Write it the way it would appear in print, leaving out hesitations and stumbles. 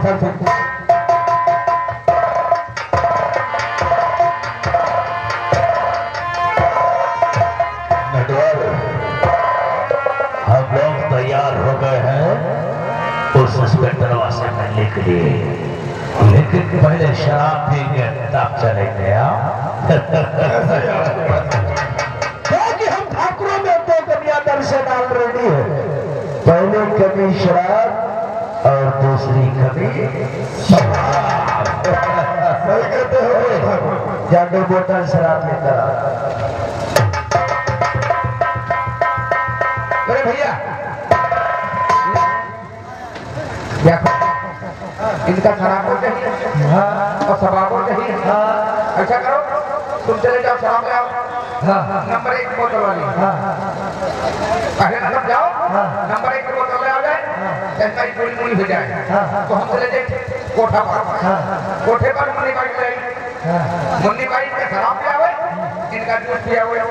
हम लोग तैयार हो गए हैं उस इंस्पेक्टर से मिलने के लिए, लेकिन पहले शराब पीएंगे तब चलेंगे। क्योंकि हम ठाकुरों में दो कमियां दर से डाल रेडी है। पहली कमी शराब और दूसरी कमी सही कहते हो। जाकर बोतल शराब लेकर आ। अरे भैया क्या इनका शराब चाहिए और शराब चाहिए। ऐसा करो तुम चले जाओ शराब ले आओ। नंबर 1 बोतल वाली पहले मतलब जाओ नंबर 1 बोतल ले आ जाए, जनता पूरी पूरी हो जाए तो हम चले जाए कोठा पर। कोठे पर मुन्नी बाई के शराब ले आवे, इनका जूस पिया हुआ।